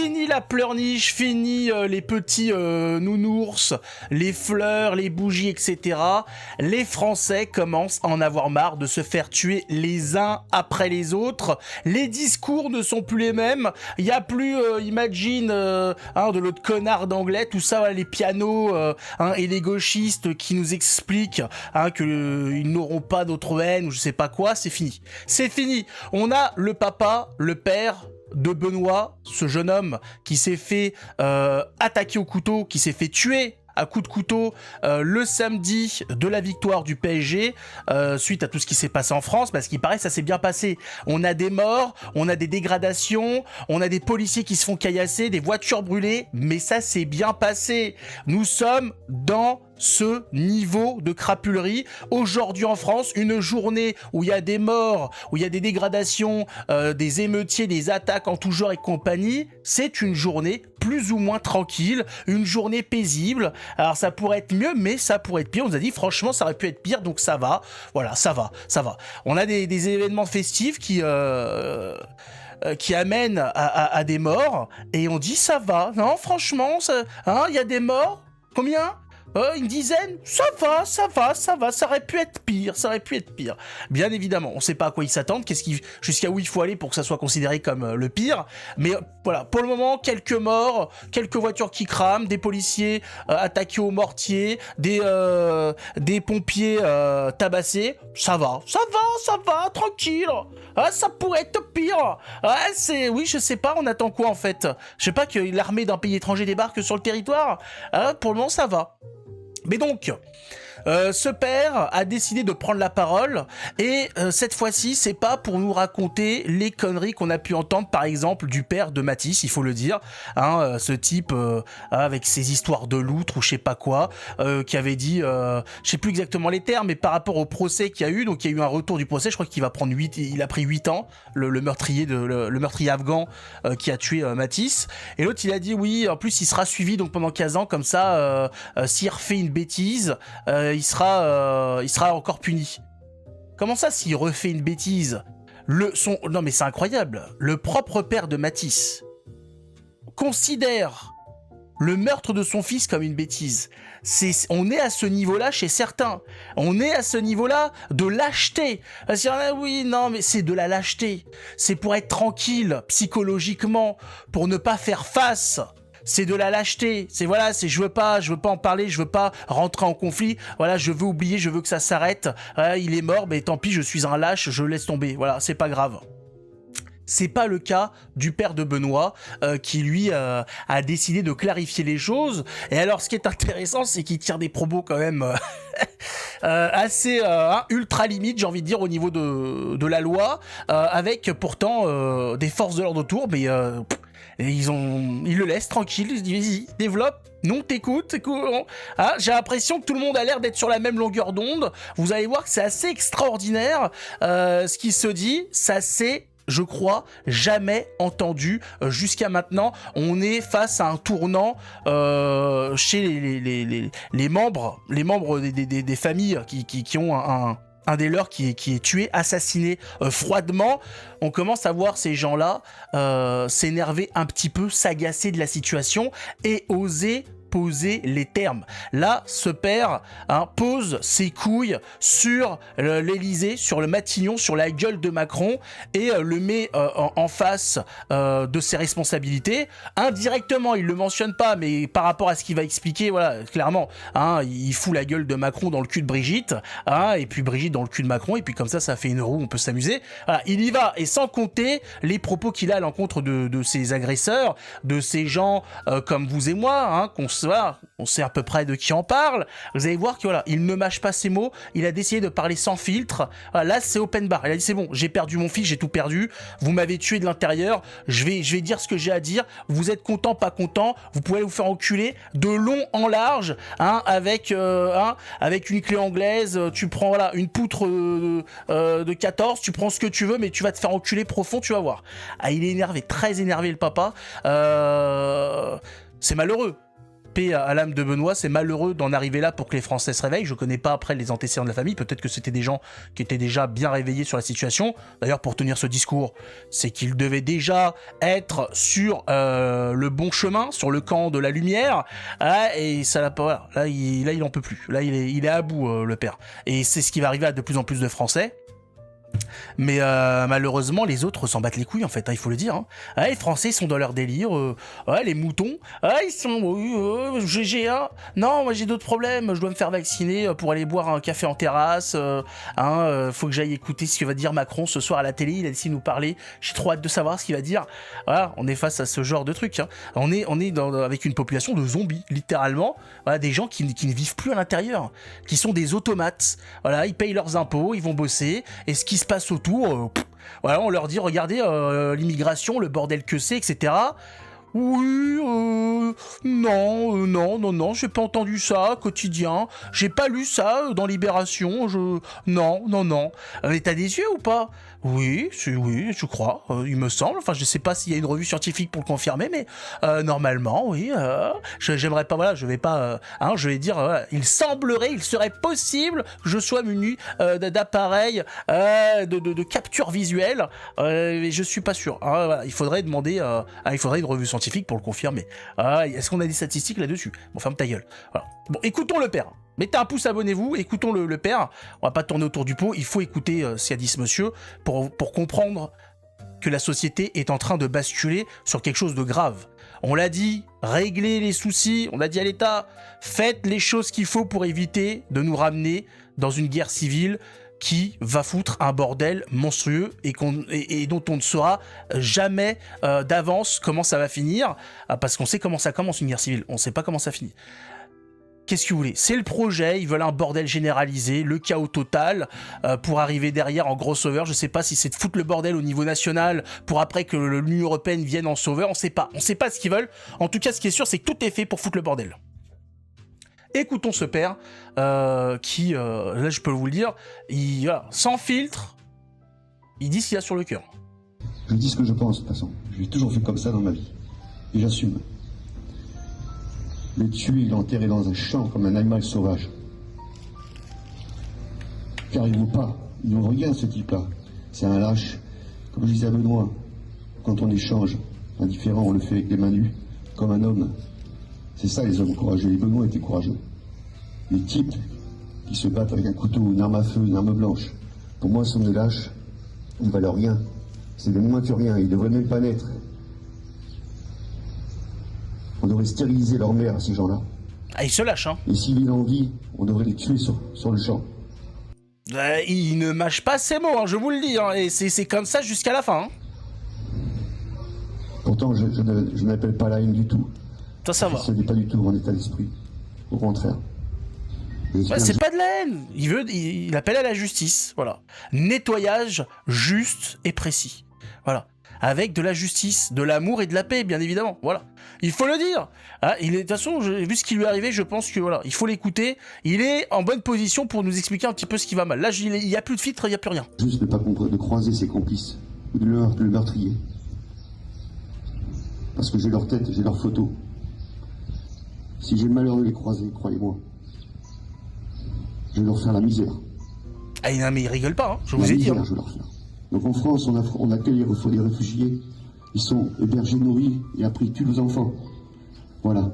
Fini la pleurniche, fini les petits nounours, les fleurs, les bougies, etc. Les Français commencent à en avoir marre de se faire tuer les uns après les autres. Les discours ne sont plus les mêmes. Il n'y a plus, imagine, de l'autre connard d'anglais, tout ça, voilà, les pianos et les gauchistes qui nous expliquent qu'ils n'auront pas d'autre haine ou je sais pas quoi. C'est fini. C'est fini. On a le papa, le père de Benoît, ce jeune homme qui s'est fait attaquer au couteau, qui s'est fait tuer à coups de couteau le samedi de la victoire du PSG suite à tout ce qui s'est passé en France, parce qu'il paraît que ça s'est bien passé. On a des morts, on a des dégradations, on a des policiers qui se font caillasser, des voitures brûlées, mais ça s'est bien passé. Nous sommes dans ce niveau de crapulerie. Aujourd'hui en France, une journée où il y a des morts, où il y a des dégradations, des émeutiers, des attaques en tout genre et compagnie, c'est une journée plus ou moins tranquille, une journée paisible. Alors ça pourrait être mieux, mais ça pourrait être pire. On nous a dit franchement ça aurait pu être pire, donc ça va. Voilà, ça va. On a des événements festifs qui amènent à des morts, et on dit ça va. Non, franchement, il y a des morts. Combien ? Une dizaine, ça va, ça aurait pu être pire. Bien évidemment, on sait pas à quoi ils s'attendent, jusqu'à où il faut aller pour que ça soit considéré comme le pire, mais voilà, pour le moment, quelques morts, quelques voitures qui crament, des policiers attaqués au mortier, des pompiers tabassés, ça va, tranquille. Ça pourrait être pire. Oui, je sais pas, on attend quoi en fait ? Je sais pas que l'armée d'un pays étranger débarque sur le territoire. Pour le moment, ça va. Mais donc, ce père a décidé de prendre la parole, et cette fois-ci, c'est pas pour nous raconter les conneries qu'on a pu entendre, par exemple, du père de Mathis, il faut le dire, ce type avec ses histoires de loutre ou je sais pas quoi, qui avait dit, je sais plus exactement les termes, mais par rapport au procès qu'il y a eu, donc il y a eu un retour du procès, je crois qu'il va prendre il a pris 8 ans, le meurtrier afghan qui a tué Mathis, et l'autre il a dit oui, en plus il sera suivi donc pendant 15 ans, comme ça, s'il refait une bêtise, il sera encore puni. Comment ça, s'il refait une bêtise ? Non mais c'est incroyable. Le propre père de Mathis considère le meurtre de son fils comme une bêtise. On est à ce niveau-là chez certains. On est à ce niveau-là de lâcheté. Oui, non, mais c'est de la lâcheté. C'est pour être tranquille psychologiquement, pour ne pas faire face. C'est de la lâcheté. Je veux pas en parler, je veux pas rentrer en conflit. Voilà, je veux oublier, je veux que ça s'arrête. Il est mort, mais tant pis, je suis un lâche, je laisse tomber. Voilà, c'est pas grave. C'est pas le cas du père de Benoît qui lui a décidé de clarifier les choses. Et alors ce qui est intéressant, c'est qu'il tire des propos quand même assez ultra limite, j'ai envie de dire, au niveau de la loi, avec pourtant des forces de l'ordre autour, mais ils le laissent tranquille, ils se disent vas-y, développe. Non, t'écoutes. J'ai l'impression que tout le monde a l'air d'être sur la même longueur d'onde. Vous allez voir que c'est assez extraordinaire ce qui se dit. Ça c'est, je crois, jamais entendu jusqu'à maintenant. On est face à un tournant chez les membres des familles qui ont un des leurs qui est tué, assassiné froidement. On commence à voir ces gens-là s'énerver un petit peu, s'agacer de la situation et oser poser les termes. Là, ce père pose ses couilles sur l'Élysée, sur le Matignon, sur la gueule de Macron, et le met en face de ses responsabilités. Indirectement, il le mentionne pas, mais par rapport à ce qu'il va expliquer, voilà, clairement, il fout la gueule de Macron dans le cul de Brigitte, et puis Brigitte dans le cul de Macron, et puis comme ça fait une roue, on peut s'amuser. Voilà, il y va, et sans compter les propos qu'il a à l'encontre de ses agresseurs, de ces gens comme vous et moi, on sait à peu près de qui on parle. Vous allez voir que voilà, il ne mâche pas ses mots, il a décidé de parler sans filtre. Voilà, là c'est open bar, il a dit c'est bon, j'ai perdu mon fils, j'ai tout perdu, vous m'avez tué de l'intérieur, je vais dire ce que j'ai à dire, vous êtes content, pas content, vous pouvez vous faire enculer de long en large, avec une clé anglaise, tu prends une poutre de 14, tu prends ce que tu veux, mais tu vas te faire enculer profond, tu vas voir. Il est énervé, très énervé le papa, c'est malheureux. paix à l'âme de Benoît, c'est malheureux d'en arriver là pour que les Français se réveillent. Je connais pas après les antécédents de la famille, peut-être que c'était des gens qui étaient déjà bien réveillés sur la situation. D'ailleurs, pour tenir ce discours, c'est qu'ils devaient déjà être sur le bon chemin, sur le camp de la lumière, et ça l'a pas. Voilà. Là, il en peut plus. Là, il est à bout, le père. Et c'est ce qui va arriver à de plus en plus de Français. Mais malheureusement, les autres s'en battent les couilles, en fait, hein, il faut le dire. Hein. Les Français sont dans leur délire. Les moutons, ils sont... GGA. Non, moi j'ai d'autres problèmes. Je dois me faire vacciner pour aller boire un café en terrasse. Faut que j'aille écouter ce que va dire Macron ce soir à la télé. Il a décidé de nous parler. J'ai trop hâte de savoir ce qu'il va dire. Voilà, on est face à ce genre de truc. Hein. On est avec une population de zombies, littéralement. Voilà, des gens qui ne vivent plus à l'intérieur, qui sont des automates. Voilà, ils payent leurs impôts, ils vont bosser. Et ce qui se passe autour, voilà, on leur dit regardez l'immigration, le bordel que c'est, etc. Oui, non, j'ai pas entendu ça, quotidien, j'ai pas lu ça dans Libération, non. T'as des yeux ou pas? Oui, je crois, il me semble, enfin je sais pas s'il y a une revue scientifique pour le confirmer, mais normalement, oui, j'aimerais pas, voilà, je vais pas, je vais dire, il serait possible que je sois muni d'appareils de capture visuelle, mais je suis pas sûr, voilà, il faudrait demander, il faudrait une revue scientifique pour le confirmer. Est-ce qu'on a des statistiques là-dessus? Bon, ferme ta gueule. Voilà. Bon, écoutons le père. Mettez un pouce, abonnez-vous, écoutons le père. On va pas tourner autour du pot, il faut écouter ce qu'a dit ce monsieur pour comprendre que la société est en train de basculer sur quelque chose de grave. On l'a dit, réglez les soucis, on l'a dit à l'État, faites les choses qu'il faut pour éviter de nous ramener dans une guerre civile qui va foutre un bordel monstrueux et dont on ne saura jamais d'avance comment ça va finir, parce qu'on sait comment ça commence une guerre civile, on sait pas comment ça finit. Qu'est-ce que vous voulez? C'est le projet, ils veulent un bordel généralisé, le chaos total, pour arriver derrière en gros sauveur. Je sais pas si c'est de foutre le bordel au niveau national pour après que l'Union Européenne vienne en sauveur, on sait pas ce qu'ils veulent. En tout cas, ce qui est sûr, c'est que tout est fait pour foutre le bordel. Écoutons ce père qui, là je peux vous le dire, sans filtre, il dit ce qu'il a sur le cœur. Je dis ce que je pense de toute façon. Je l'ai toujours fait comme ça dans ma vie. Et j'assume. Le tuer et l'enterrer dans un champ comme un animal sauvage. Qu'arrive-vous pas? Il n'ouvre rien ce type-là. C'est un lâche. Comme je disais à Benoît, quand on échange, indifférent, on le fait avec les mains nues, comme un homme. C'est ça les hommes courageux. Les Benoît étaient courageux. Les types qui se battent avec un couteau, une arme à feu, une arme blanche, pour moi sont des lâches, ils ne valent rien. C'est de moins que rien, ils ne devraient même pas naître. On devrait stériliser leur mère à ces gens-là. Ils se lâchent, hein. Et s'ils vivent en vie, on devrait les tuer sur le champ. Il ne mâche pas ses mots, hein, je vous le dis, hein, et c'est comme ça jusqu'à la fin. Hein. Pourtant, je n'appelle pas la haine du tout. Ça va. Ce n'est pas du tout mon état d'esprit. Au contraire. C'est pas de la haine. Il appelle à la justice. Voilà. Nettoyage juste et précis. Voilà. Avec de la justice, de l'amour et de la paix, bien évidemment. Voilà. Il faut le dire. De toute façon, vu ce qui lui est arrivé, je pense que voilà, il faut l'écouter. Il est en bonne position pour nous expliquer un petit peu ce qui va mal. Là, il n'y a plus de filtre, il n'y a plus rien. Juste ne pas de croiser ses complices. Ou de le meurtrier. Parce que j'ai leur tête, j'ai leurs photos. Si j'ai le malheur de les croiser, croyez-moi, je vais leur faire la misère. Non mais il rigole pas, hein, je vous ai dit. Hein. Je vais leur faire. Donc en France, on accueille les réfugiés, ils sont hébergés, nourris, et après ils tuent nos enfants. Voilà.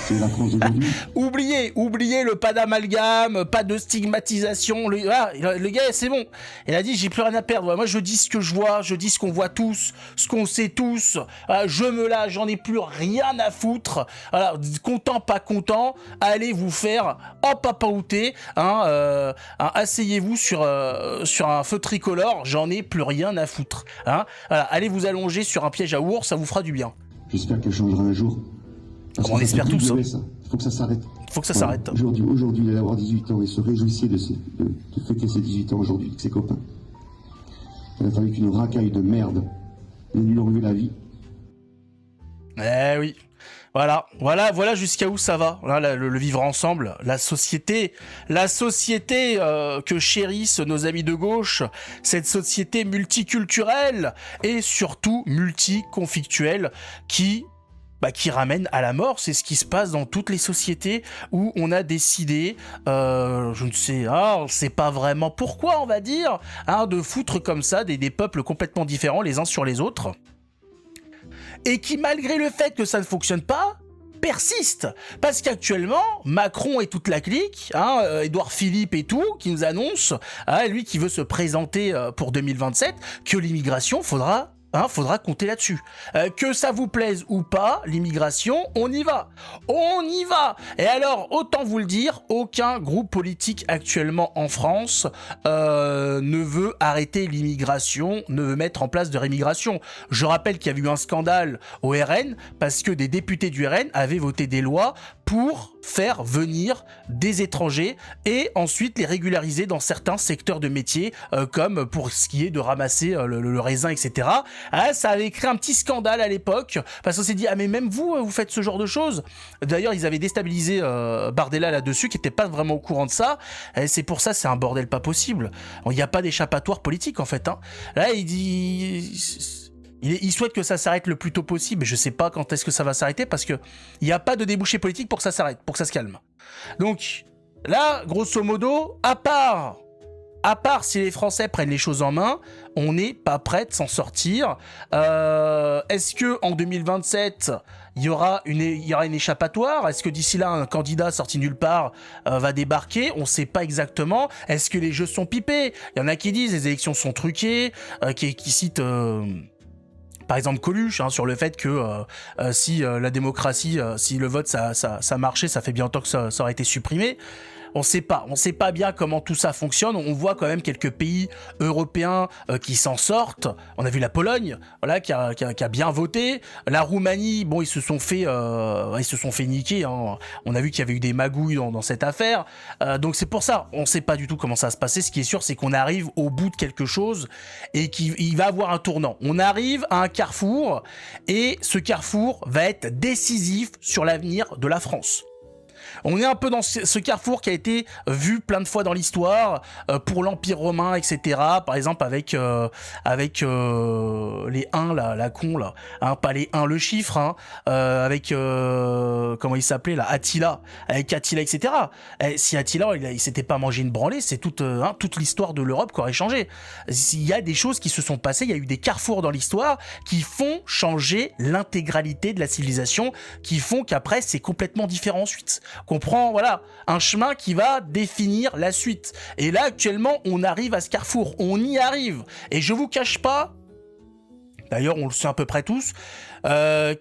C'est la France d'aujourd'hui. oubliez le pas d'amalgame, pas de stigmatisation. Le gars, c'est bon. Il a dit, j'ai plus rien à perdre. Moi, je dis ce que je vois, je dis ce qu'on voit tous, ce qu'on sait tous. Je me lâche, j'en ai plus rien à foutre. Voilà, content, pas content, allez vous faire papaouter. Asseyez-vous sur un feu tricolore, j'en ai plus rien à foutre. Voilà, allez vous allonger sur un piège à ours, ça vous fera du bien. J'espère qu'elle changera un jour. On espère tous. Il faut que ça s'arrête. S'arrête. Aujourd'hui, il allait avoir 18 ans et se réjouissait de fêter ses 18 ans aujourd'hui avec ses copains. Il a fallu qu'une racaille de merde lui enlever la vie. Eh oui. Voilà jusqu'à où ça va. Là, le vivre ensemble, la société que chérissent nos amis de gauche, cette société multiculturelle et surtout multiconflictuelle qui qui ramène à la mort. C'est ce qui se passe dans toutes les sociétés où on a décidé, je ne sais, on sait pas vraiment pourquoi, on va dire, de foutre comme ça des peuples complètement différents les uns sur les autres, et qui, malgré le fait que ça ne fonctionne pas, persiste. Parce qu'actuellement, Macron et toute la clique, Édouard Philippe et tout, qui nous annonce, lui qui veut se présenter pour 2027, que l'immigration faudra compter là-dessus. Que ça vous plaise ou pas, l'immigration, on y va. On y va. Et alors, autant vous le dire, aucun groupe politique actuellement en France ne veut arrêter l'immigration, ne veut mettre en place de rémigration. Je rappelle qu'il y a eu un scandale au RN parce que des députés du RN avaient voté des lois pour faire venir des étrangers et ensuite les régulariser dans certains secteurs de métiers, comme pour ce qui est de ramasser le raisin, etc. Ça avait créé un petit scandale à l'époque, parce qu'on s'est dit, mais même vous faites ce genre de choses. D'ailleurs, ils avaient déstabilisé Bardella là-dessus, qui n'était pas vraiment au courant de ça, et c'est pour ça, c'est un bordel pas possible. Il n'y a pas d'échappatoire politique, en fait. Là, il dit... Il souhaite que ça s'arrête le plus tôt possible, mais je sais pas quand est-ce que ça va s'arrêter, parce que il n'y a pas de débouché politique pour que ça s'arrête, pour que ça se calme. Donc, là, grosso modo, à part si les Français prennent les choses en main, on n'est pas prêt de s'en sortir. Est-ce que en 2027, il y aura une échappatoire? Est-ce que d'ici là, un candidat sorti nulle part va débarquer? On ne sait pas exactement. Est-ce que les jeux sont pipés? Il y en a qui disent les élections sont truquées, qui citent... par exemple Coluche, sur le fait que si la démocratie, si le vote ça marchait, ça fait bien longtemps que ça aurait été supprimé. On sait pas bien comment tout ça fonctionne. On voit quand même quelques pays européens qui s'en sortent. On a vu la Pologne, voilà, qui a bien voté. La Roumanie, bon, ils se sont fait niquer. On a vu qu'il y avait eu des magouilles dans cette affaire. Donc c'est pour ça, on sait pas du tout comment ça va se passer. Ce qui est sûr, c'est qu'on arrive au bout de quelque chose et qu'il va avoir un tournant. On arrive à un carrefour et ce carrefour va être décisif sur l'avenir de la France. On est un peu dans ce carrefour qui a été vu plein de fois dans l'histoire, pour l'Empire romain, etc. Par exemple avec les 1, la con, là. Pas les 1, le chiffre, avec, comment il s'appelait, là, Attila. Avec Attila, etc. Si Attila, il s'était pas mangé une branlée, c'est toute l'histoire de l'Europe qui aurait changé. Il y a des choses qui se sont passées, il y a eu des carrefours dans l'histoire qui font changer l'intégralité de la civilisation, qui font qu'après, c'est complètement différent ensuite. Qu'on prend, voilà, un chemin qui va définir la suite. Et là, actuellement, on arrive à ce carrefour. On y arrive. Et je vous cache pas, d'ailleurs, on le sait à peu près tous,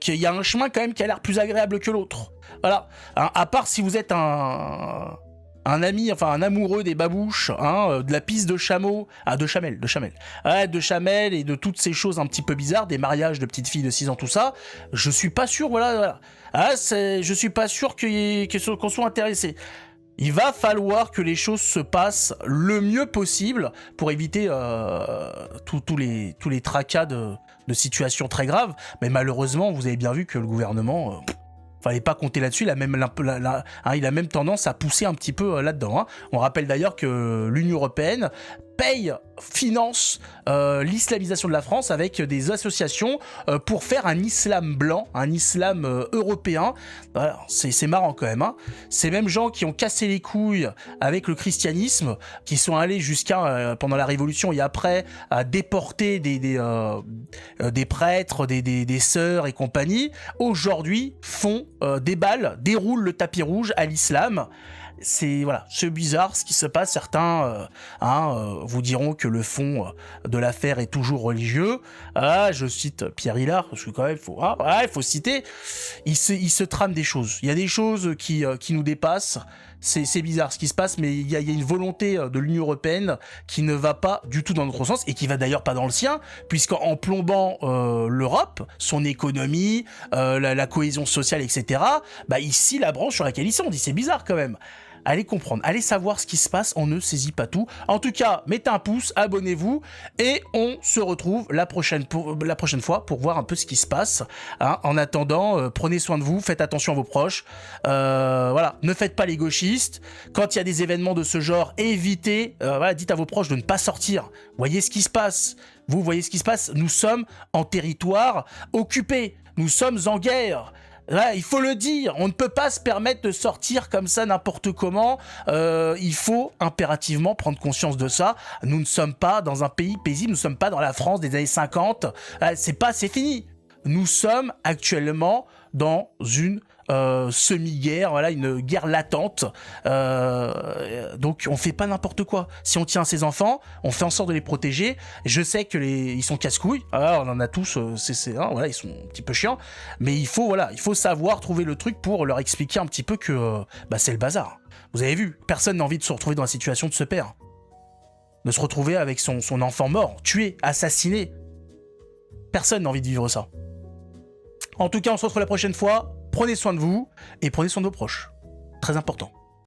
qu'il y a un chemin quand même qui a l'air plus agréable que l'autre. Voilà. À part si vous êtes un ami, enfin un amoureux des babouches, de la piste de chameau, de chamel, de chamel et de toutes ces choses un petit peu bizarres, des mariages de petites filles de 6 ans, tout ça, je suis pas sûr, voilà. Je suis pas sûr qu'on soit intéressé. Il va falloir que les choses se passent le mieux possible pour éviter tous les tracas de situations très graves. Mais malheureusement, vous avez bien vu que le gouvernement... fallait pas compter là-dessus, il a même tendance à pousser un petit peu là-dedans. On rappelle d'ailleurs que l'Union européenne finance l'islamisation de la France avec des associations pour faire un islam blanc, un islam européen. Voilà, c'est marrant quand même. Ces mêmes gens qui ont cassé les couilles avec le christianisme, qui sont allés jusqu'à, pendant la Révolution et après, à déporter des prêtres, des sœurs et compagnie, aujourd'hui font des balles, déroulent le tapis rouge à l'islam. C'est bizarre ce qui se passe. Certains vous diront que le fond de l'affaire est toujours religieux. Je cite Pierre Hillard parce que quand même il faut citer. Il se trame des choses. Il y a des choses qui nous dépassent. C'est bizarre ce qui se passe, mais il y a une volonté de l'Union européenne qui ne va pas du tout dans notre sens et qui va d'ailleurs pas dans le sien, puisqu'en plombant l'Europe, son économie, la cohésion sociale, etc., ici la branche sur laquelle ils sont, on dit c'est bizarre quand même. Allez comprendre, allez savoir ce qui se passe, on ne saisit pas tout. En tout cas, mettez un pouce, abonnez-vous et on se retrouve la prochaine fois pour voir un peu ce qui se passe. En attendant, prenez soin de vous, faites attention à vos proches. Ne faites pas les gauchistes. Quand il y a des événements de ce genre, évitez. Dites à vos proches de ne pas sortir. Voyez ce qui se passe. Vous voyez ce qui se passe. Nous sommes en territoire occupé. Nous sommes en guerre. Ouais, il faut le dire, on ne peut pas se permettre de sortir comme ça n'importe comment. Il faut impérativement prendre conscience de ça. Nous ne sommes pas dans un pays paisible, nous ne sommes pas dans la France des années 50. C'est fini. Nous sommes actuellement dans une semi-guerre, voilà, une guerre latente. Donc on fait pas n'importe quoi. Si on tient à ses enfants, on fait en sorte de les protéger. Je sais que ils sont casse-couilles. Alors, on en a tous. Voilà, ils sont un petit peu chiants. Mais il faut savoir trouver le truc pour leur expliquer un petit peu que c'est le bazar. Vous avez vu, personne n'a envie de se retrouver dans la situation de ce père, de se retrouver avec son enfant mort, tué, assassiné. Personne n'a envie de vivre ça. En tout cas, on se retrouve la prochaine fois. Prenez soin de vous et prenez soin de vos proches. Très important.